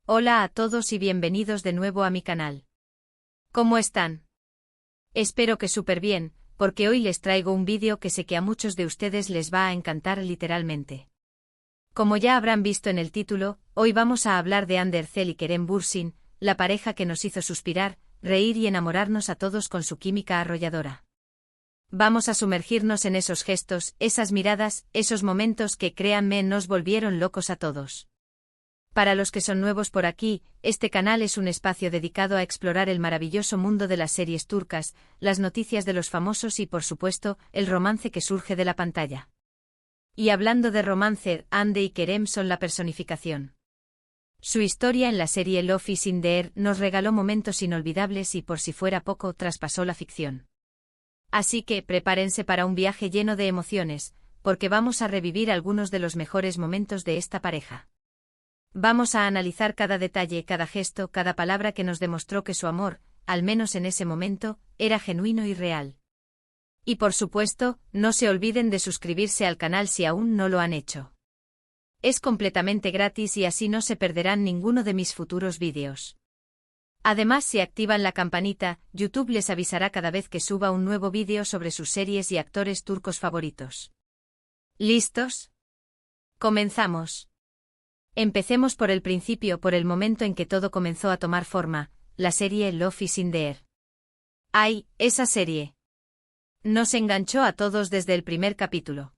Hola a todos y bienvenidos de nuevo a mi canal. ¿Cómo están? Espero que súper bien, porque hoy les traigo un vídeo que sé que a muchos de ustedes les va a encantar literalmente. Como ya habrán visto en el título, hoy vamos a hablar de Hande Erçel y Kerem Bürsin, la pareja que nos hizo suspirar, reír y enamorarnos a todos con su química arrolladora. Vamos a sumergirnos en esos gestos, esas miradas, esos momentos que, créanme, nos volvieron locos a todos. Para los que son nuevos por aquí, este canal es un espacio dedicado a explorar el maravilloso mundo de las series turcas, las noticias de los famosos y, por supuesto, el romance que surge de la pantalla. Y hablando de romance, Hande y Kerem son la personificación. Su historia en la serie Love is in the Air nos regaló momentos inolvidables y, por si fuera poco, traspasó la ficción. Así que, prepárense para un viaje lleno de emociones, porque vamos a revivir algunos de los mejores momentos de esta pareja. Vamos a analizar cada detalle, cada gesto, cada palabra que nos demostró que su amor, al menos en ese momento, era genuino y real. Y por supuesto, no se olviden de suscribirse al canal si aún no lo han hecho. Es completamente gratis y así no se perderán ninguno de mis futuros vídeos. Además, si activan la campanita, YouTube les avisará cada vez que suba un nuevo vídeo sobre sus series y actores turcos favoritos. ¿Listos? Comenzamos. Empecemos por el principio, por el momento en que todo comenzó a tomar forma, la serie Love is in the Air. ¡Ay, esa serie! Nos enganchó a todos desde el primer capítulo.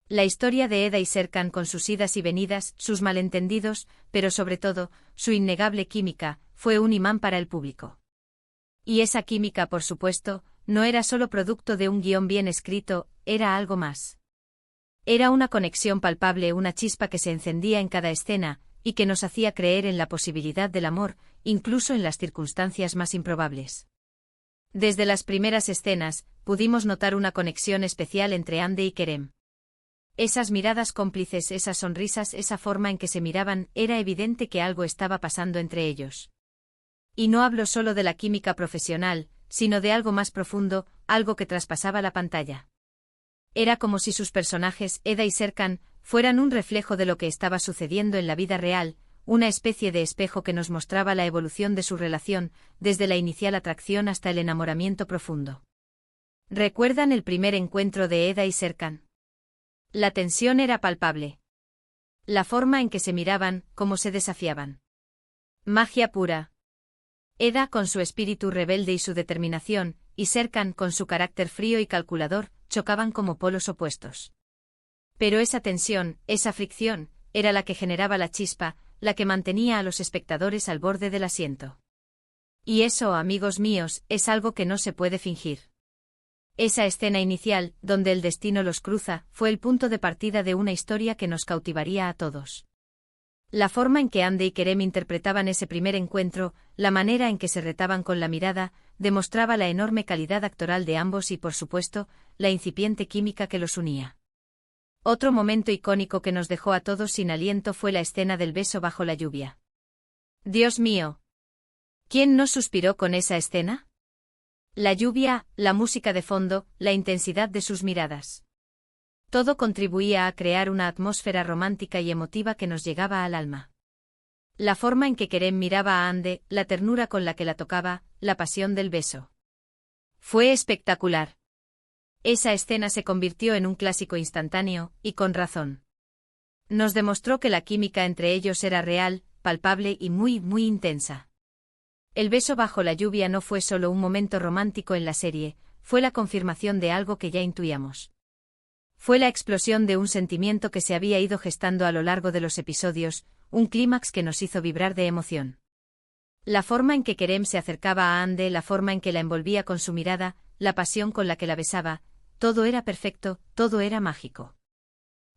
La historia de Eda y Serkan con sus idas y venidas, sus malentendidos, pero sobre todo, su innegable química, fue un imán para el público. Y esa química, por supuesto, no era solo producto de un guión bien escrito, era algo más. Era una conexión palpable, una chispa que se encendía en cada escena, y que nos hacía creer en la posibilidad del amor, incluso en las circunstancias más improbables. Desde las primeras escenas, pudimos notar una conexión especial entre Hande y Kerem. Esas miradas cómplices, esas sonrisas, esa forma en que se miraban, era evidente que algo estaba pasando entre ellos. Y no hablo solo de la química profesional, sino de algo más profundo, algo que traspasaba la pantalla. Era como si sus personajes, Eda y Serkan, fueran un reflejo de lo que estaba sucediendo en la vida real, una especie de espejo que nos mostraba la evolución de su relación, desde la inicial atracción hasta el enamoramiento profundo. ¿Recuerdan el primer encuentro de Eda y Serkan? La tensión era palpable. La forma en que se miraban, cómo se desafiaban. Magia pura. Eda con su espíritu rebelde y su determinación, y Serkan con su carácter frío y calculador, chocaban como polos opuestos. Pero esa tensión, esa fricción, era la que generaba la chispa, la que mantenía a los espectadores al borde del asiento. Y eso, amigos míos, es algo que no se puede fingir. Esa escena inicial, donde el destino los cruza, fue el punto de partida de una historia que nos cautivaría a todos. La forma en que Hande y Kerem interpretaban ese primer encuentro, la manera en que se retaban con la mirada, demostraba la enorme calidad actoral de ambos y, por supuesto, la incipiente química que los unía. Otro momento icónico que nos dejó a todos sin aliento fue la escena del beso bajo la lluvia. Dios mío. ¿Quién no suspiró con esa escena? La lluvia, la música de fondo, la intensidad de sus miradas. Todo contribuía a crear una atmósfera romántica y emotiva que nos llegaba al alma. La forma en que Kerem miraba a Hande, la ternura con la que la tocaba, la pasión del beso. Fue espectacular. Esa escena se convirtió en un clásico instantáneo, y con razón. Nos demostró que la química entre ellos era real, palpable y muy, muy intensa. El beso bajo la lluvia no fue solo un momento romántico en la serie, fue la confirmación de algo que ya intuíamos. Fue la explosión de un sentimiento que se había ido gestando a lo largo de los episodios, un clímax que nos hizo vibrar de emoción. La forma en que Kerem se acercaba a Hande, la forma en que la envolvía con su mirada, la pasión con la que la besaba, todo era perfecto, todo era mágico.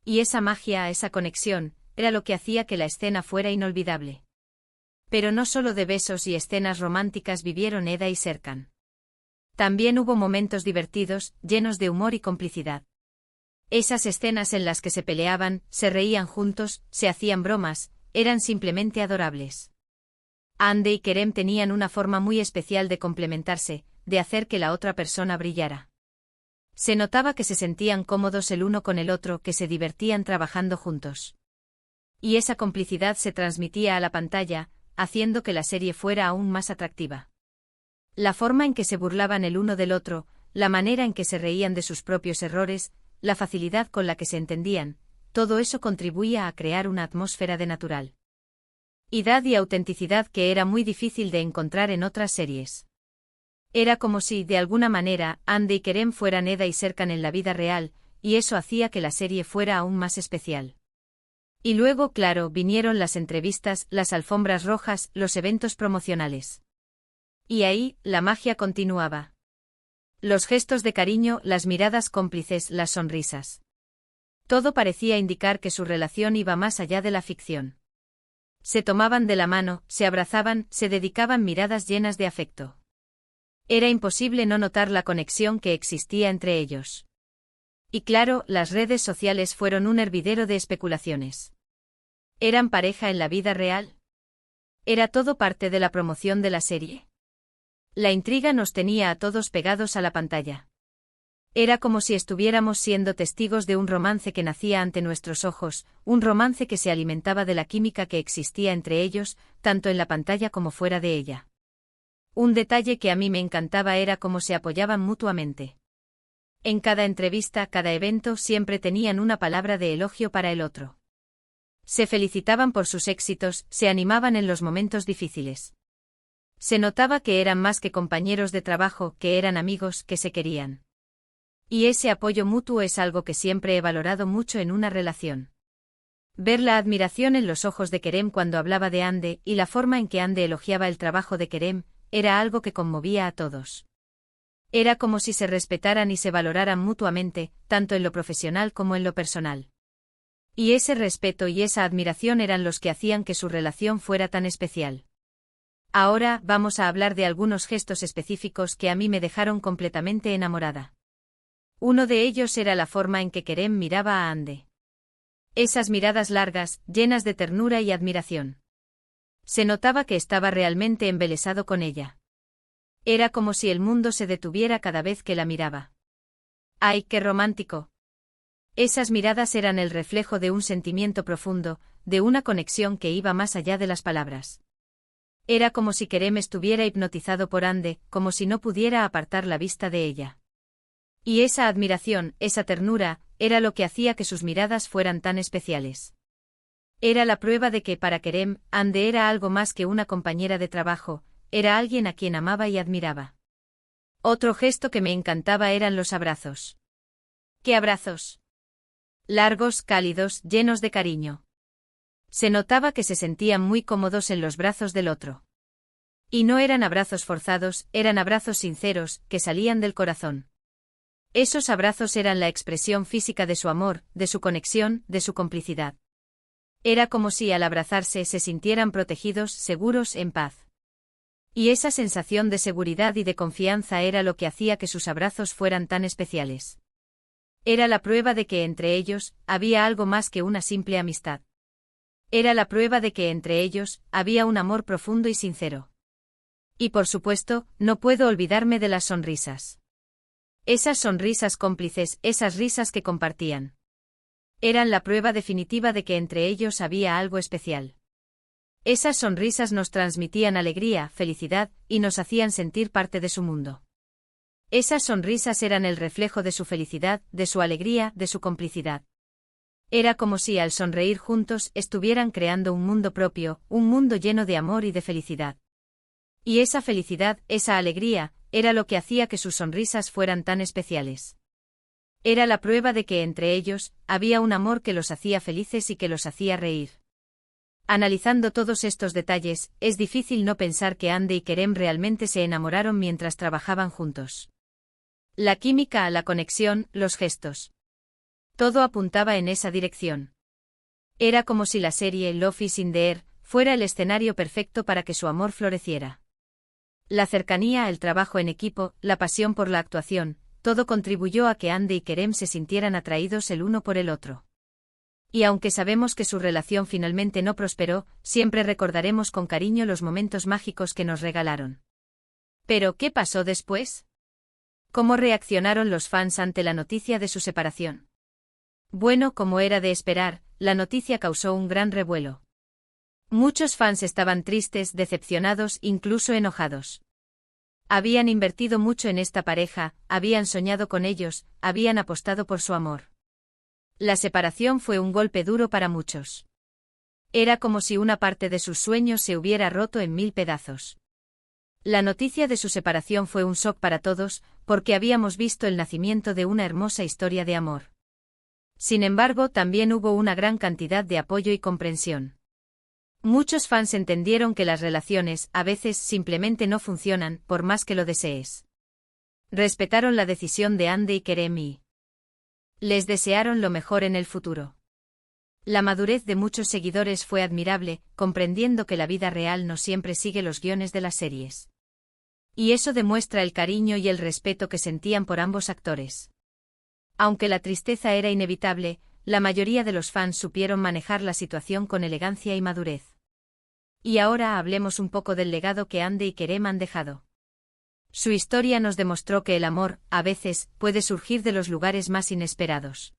Y esa magia, esa conexión, era lo que hacía que la escena fuera inolvidable. Pero no solo de besos y escenas románticas vivieron Eda y Serkan. También hubo momentos divertidos, llenos de humor y complicidad. Esas escenas en las que se peleaban, se reían juntos, se hacían bromas, eran simplemente adorables. Hande y Kerem tenían una forma muy especial de complementarse, de hacer que la otra persona brillara. Se notaba que se sentían cómodos el uno con el otro, que se divertían trabajando juntos. Y esa complicidad se transmitía a la pantalla, haciendo que la serie fuera aún más atractiva. La forma en que se burlaban el uno del otro, la manera en que se reían de sus propios errores, la facilidad con la que se entendían, todo eso contribuía a crear una atmósfera de natural idad y autenticidad que era muy difícil de encontrar en otras series. Era como si, de alguna manera, Andy y Kerem fueran Eda y Serkan en la vida real, y eso hacía que la serie fuera aún más especial. Y luego, claro, vinieron las entrevistas, las alfombras rojas, los eventos promocionales. Y ahí, la magia continuaba. Los gestos de cariño, las miradas cómplices, las sonrisas. Todo parecía indicar que su relación iba más allá de la ficción. Se tomaban de la mano, se abrazaban, se dedicaban miradas llenas de afecto. Era imposible no notar la conexión que existía entre ellos. Y claro, las redes sociales fueron un hervidero de especulaciones. ¿Eran pareja en la vida real? ¿Era todo parte de la promoción de la serie? La intriga nos tenía a todos pegados a la pantalla. Era como si estuviéramos siendo testigos de un romance que nacía ante nuestros ojos, un romance que se alimentaba de la química que existía entre ellos, tanto en la pantalla como fuera de ella. Un detalle que a mí me encantaba era cómo se apoyaban mutuamente. En cada entrevista, cada evento, siempre tenían una palabra de elogio para el otro. Se felicitaban por sus éxitos, se animaban en los momentos difíciles. Se notaba que eran más que compañeros de trabajo, que eran amigos, que se querían. Y ese apoyo mutuo es algo que siempre he valorado mucho en una relación. Ver la admiración en los ojos de Kerem cuando hablaba de Ande y la forma en que Ande elogiaba el trabajo de Kerem, era algo que conmovía a todos. Era como si se respetaran y se valoraran mutuamente, tanto en lo profesional como en lo personal. Y ese respeto y esa admiración eran los que hacían que su relación fuera tan especial. Ahora vamos a hablar de algunos gestos específicos que a mí me dejaron completamente enamorada. Uno de ellos era la forma en que Kerem miraba a Ande. Esas miradas largas, llenas de ternura y admiración. Se notaba que estaba realmente embelesado con ella. Era como si el mundo se detuviera cada vez que la miraba. ¡Ay, qué romántico! Esas miradas eran el reflejo de un sentimiento profundo, de una conexión que iba más allá de las palabras. Era como si Kerem estuviera hipnotizado por Ande, como si no pudiera apartar la vista de ella. Y esa admiración, esa ternura, era lo que hacía que sus miradas fueran tan especiales. Era la prueba de que para Kerem, Ande era algo más que una compañera de trabajo, era alguien a quien amaba y admiraba. Otro gesto que me encantaba eran los abrazos. ¿Qué abrazos? Largos, cálidos, llenos de cariño. Se notaba que se sentían muy cómodos en los brazos del otro. Y no eran abrazos forzados, eran abrazos sinceros, que salían del corazón. Esos abrazos eran la expresión física de su amor, de su conexión, de su complicidad. Era como si al abrazarse se sintieran protegidos, seguros, en paz. Y esa sensación de seguridad y de confianza era lo que hacía que sus abrazos fueran tan especiales. Era la prueba de que entre ellos había algo más que una simple amistad. Era la prueba de que entre ellos había un amor profundo y sincero. Y por supuesto, no puedo olvidarme de las sonrisas. Esas sonrisas cómplices, esas risas que compartían. Eran la prueba definitiva de que entre ellos había algo especial. Esas sonrisas nos transmitían alegría, felicidad, y nos hacían sentir parte de su mundo. Esas sonrisas eran el reflejo de su felicidad, de su alegría, de su complicidad. Era como si al sonreír juntos estuvieran creando un mundo propio, un mundo lleno de amor y de felicidad. Y esa felicidad, esa alegría, era lo que hacía que sus sonrisas fueran tan especiales. Era la prueba de que entre ellos había un amor que los hacía felices y que los hacía reír. Analizando todos estos detalles, es difícil no pensar que Ande y Kerem realmente se enamoraron mientras trabajaban juntos. La química, la conexión, los gestos. Todo apuntaba en esa dirección. Era como si la serie Love is in the Air fuera el escenario perfecto para que su amor floreciera. La cercanía, el trabajo en equipo, la pasión por la actuación, todo contribuyó a que Ande y Kerem se sintieran atraídos el uno por el otro. Y aunque sabemos que su relación finalmente no prosperó, siempre recordaremos con cariño los momentos mágicos que nos regalaron. ¿Pero qué pasó después? ¿Cómo reaccionaron los fans ante la noticia de su separación? Bueno, como era de esperar, la noticia causó un gran revuelo. Muchos fans estaban tristes, decepcionados, incluso enojados. Habían invertido mucho en esta pareja, habían soñado con ellos, habían apostado por su amor. La separación fue un golpe duro para muchos. Era como si una parte de sus sueños se hubiera roto en 1000 pedazos. La noticia de su separación fue un shock para todos, porque habíamos visto el nacimiento de una hermosa historia de amor. Sin embargo, también hubo una gran cantidad de apoyo y comprensión. Muchos fans entendieron que las relaciones, a veces, simplemente no funcionan, por más que lo desees. Respetaron la decisión de Ande y Kerem y les desearon lo mejor en el futuro. La madurez de muchos seguidores fue admirable, comprendiendo que la vida real no siempre sigue los guiones de las series. Y eso demuestra el cariño y el respeto que sentían por ambos actores. Aunque la tristeza era inevitable, la mayoría de los fans supieron manejar la situación con elegancia y madurez. Y ahora hablemos un poco del legado que Ande y Kerem han dejado. Su historia nos demostró que el amor, a veces, puede surgir de los lugares más inesperados.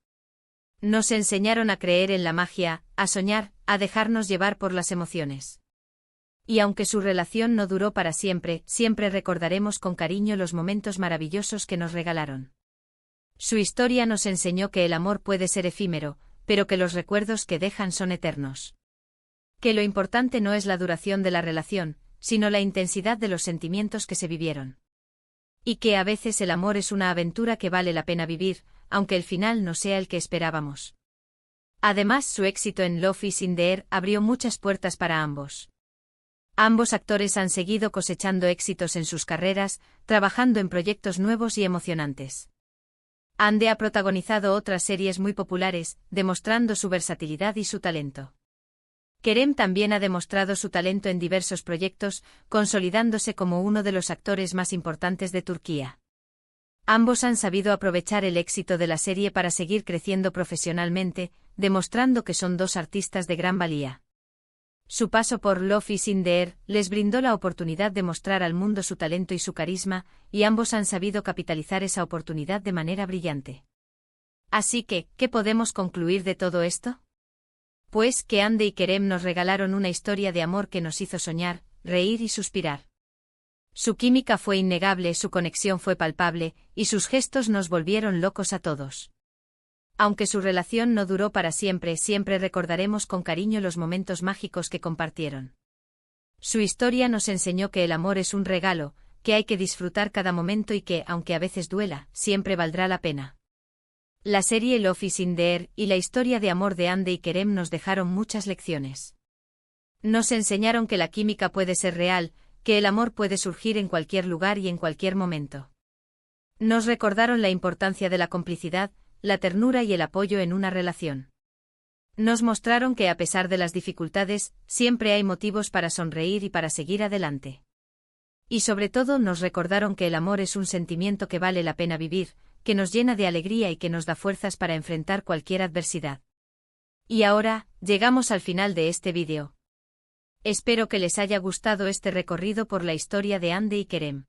Nos enseñaron a creer en la magia, a soñar, a dejarnos llevar por las emociones. Y aunque su relación no duró para siempre, siempre recordaremos con cariño los momentos maravillosos que nos regalaron. Su historia nos enseñó que el amor puede ser efímero, pero que los recuerdos que dejan son eternos. Que lo importante no es la duración de la relación, sino la intensidad de los sentimientos que se vivieron. Y que a veces el amor es una aventura que vale la pena vivir, aunque el final no sea el que esperábamos. Además, su éxito en Love is in the Air abrió muchas puertas para ambos. Ambos actores han seguido cosechando éxitos en sus carreras, trabajando en proyectos nuevos y emocionantes. Ande ha protagonizado otras series muy populares, demostrando su versatilidad y su talento. Kerem también ha demostrado su talento en diversos proyectos, consolidándose como uno de los actores más importantes de Turquía. Ambos han sabido aprovechar el éxito de la serie para seguir creciendo profesionalmente, demostrando que son dos artistas de gran valía. Su paso por Love is in the Air les brindó la oportunidad de mostrar al mundo su talento y su carisma, y ambos han sabido capitalizar esa oportunidad de manera brillante. Así que, ¿qué podemos concluir de todo esto? Pues que Ande y Kerem nos regalaron una historia de amor que nos hizo soñar, reír y suspirar. Su química fue innegable, su conexión fue palpable, y sus gestos nos volvieron locos a todos. Aunque su relación no duró para siempre, siempre recordaremos con cariño los momentos mágicos que compartieron. Su historia nos enseñó que el amor es un regalo, que hay que disfrutar cada momento y que, aunque a veces duela, siempre valdrá la pena. La serie Love is in the Air y la historia de amor de Ande y Kerem nos dejaron muchas lecciones. Nos enseñaron que la química puede ser real, que el amor puede surgir en cualquier lugar y en cualquier momento. Nos recordaron la importancia de la complicidad, la ternura y el apoyo en una relación. Nos mostraron que a pesar de las dificultades, siempre hay motivos para sonreír y para seguir adelante. Y sobre todo nos recordaron que el amor es un sentimiento que vale la pena vivir, que nos llena de alegría y que nos da fuerzas para enfrentar cualquier adversidad. Y ahora, llegamos al final de este vídeo. Espero que les haya gustado este recorrido por la historia de Ande y Kerem.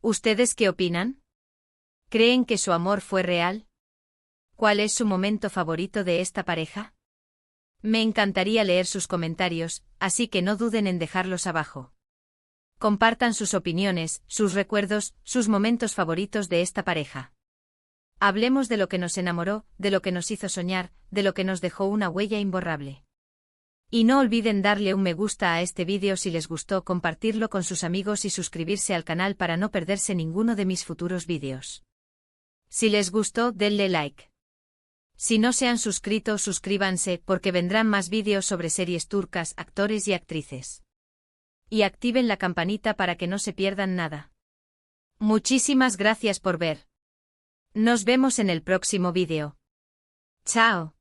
¿Ustedes qué opinan? ¿Creen que su amor fue real? ¿Cuál es su momento favorito de esta pareja? Me encantaría leer sus comentarios, así que no duden en dejarlos abajo. Compartan sus opiniones, sus recuerdos, sus momentos favoritos de esta pareja. Hablemos de lo que nos enamoró, de lo que nos hizo soñar, de lo que nos dejó una huella imborrable. Y no olviden darle un me gusta a este vídeo si les gustó, compartirlo con sus amigos y suscribirse al canal para no perderse ninguno de mis futuros vídeos. Si les gustó, denle like. Si no se han suscrito, suscríbanse porque vendrán más vídeos sobre series turcas, actores y actrices. Y activen la campanita para que no se pierdan nada. Muchísimas gracias por ver. Nos vemos en el próximo vídeo. Chao.